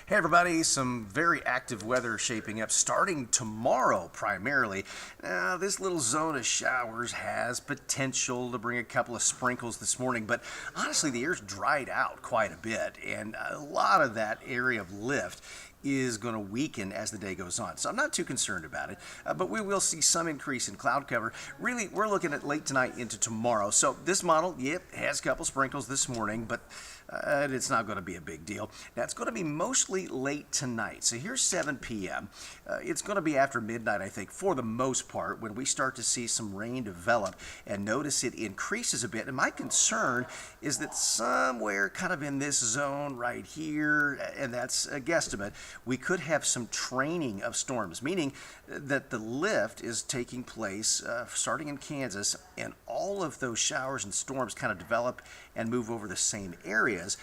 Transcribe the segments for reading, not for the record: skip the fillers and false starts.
Hey everybody, some very active weather shaping up starting tomorrow primarily. Now, this little zone of showers has potential to bring a couple of sprinkles this morning, but honestly the air's dried out quite a bit and a lot of that area of lift is going to weaken as the day goes on. So I'm not too concerned about it, but we will see some increase in cloud cover. Really, we're looking at late tonight into tomorrow. So this model, yep, has a couple sprinkles this morning, but it's not going to be a big deal. Now, it's going to be mostly late tonight. So here's 7 p.m. It's going to be after midnight, I think, for the most part, when we start to see some rain develop and notice it increases a bit. And my concern is that somewhere kind of in this zone right here, and that's a guesstimate, we could have some training of storms, meaning that the lift is taking place starting in Kansas, and all of those showers and storms kind of develop and move over the same areas.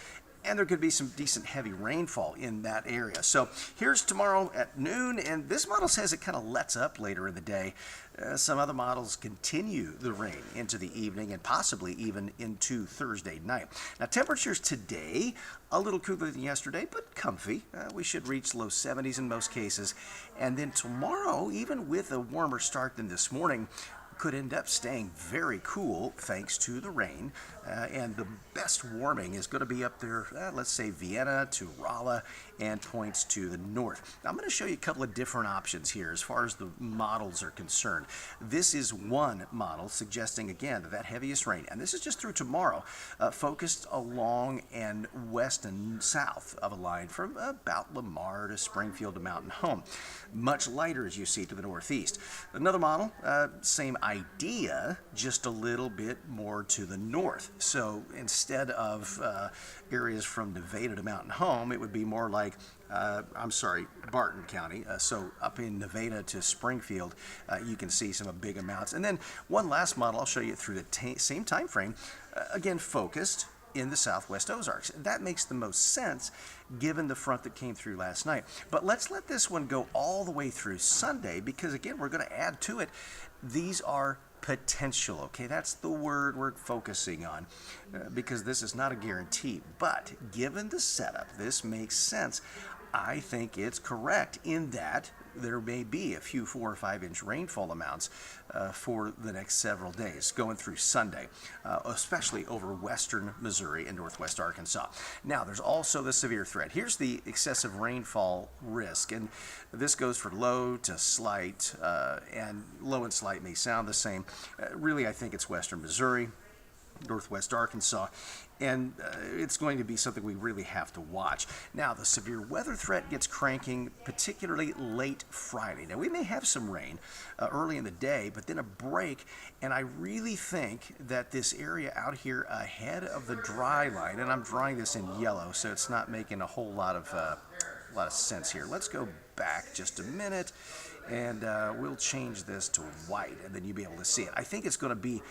And there could be some decent heavy rainfall in that area. So here's tomorrow at noon, and this model says it kind of lets up later in the day. Some other models continue the rain into the evening and possibly even into Thursday night. Now, temperatures today, a little cooler than yesterday, but comfy. We should reach low 70s in most cases. And then tomorrow, even with a warmer start than this morning, could end up staying very cool thanks to the rain, and the best warming is going to be up there, let's say Vienna to Rolla and points to the north. Now, I'm going to show you a couple of different options here as far as the models are concerned. This is one model suggesting again that heaviest rain, and this is just through tomorrow, focused along and west and south of a line from about Lamar to Springfield to Mountain Home. Much lighter, as you see, to the northeast. Another model, same idea, just a little bit more to the north. So instead of areas from Nevada to Mountain Home, it would be more like, Barton County. So up in Nevada to Springfield, you can see some big amounts. And then one last model I'll show you through the same time frame, again focused in the southwest Ozarks. That makes the most sense given the front that came through last night. But let's let this one go all the way through Sunday, because again, we're going to add to it. These are potential, okay? That's the word we're focusing on, because this is not a guarantee. But given the setup, this makes sense. I think it's correct in that there may be a few 4 or 5 inch rainfall amounts for the next several days going through Sunday, especially over western Missouri and northwest Arkansas. Now, there's also the severe threat. Here's the excessive rainfall risk, and this goes for low to slight, and low and slight may sound the same. Really, I think it's western Missouri, northwest Arkansas, and it's going to be something we really have to watch. Now, the severe weather threat gets cranking particularly late Friday. Now, we may have some rain early in the day, but then a break, and I really think that this area out here ahead of the dry line, and I'm drawing this in yellow, so it's not making a whole lot of sense here. Let's go back just a minute, and we'll change this to white, and then you'll be able to see it. I think it's going to be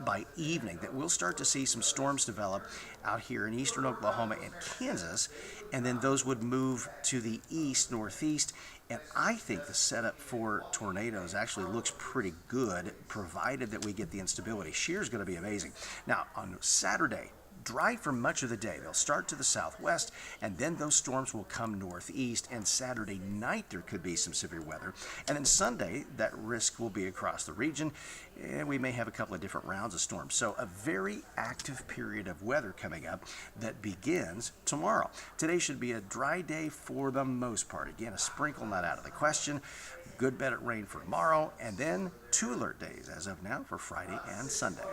by evening that we'll start to see some storms develop out here in eastern Oklahoma and Kansas, and then those would move to the east, northeast, and I think the setup for tornadoes actually looks pretty good, provided that we get the instability. Shear's going to be amazing. Now, on Saturday, dry for much of the day. They'll start to the southwest, and then those storms will come northeast, and Saturday night there could be some severe weather. And then Sunday, that risk will be across the region, and we may have a couple of different rounds of storms. So a very active period of weather coming up that begins tomorrow. Today should be a dry day for the most part. Again, a sprinkle not out of the question. Good bet at rain for tomorrow, and then 2 alert days as of now for Friday and Sunday.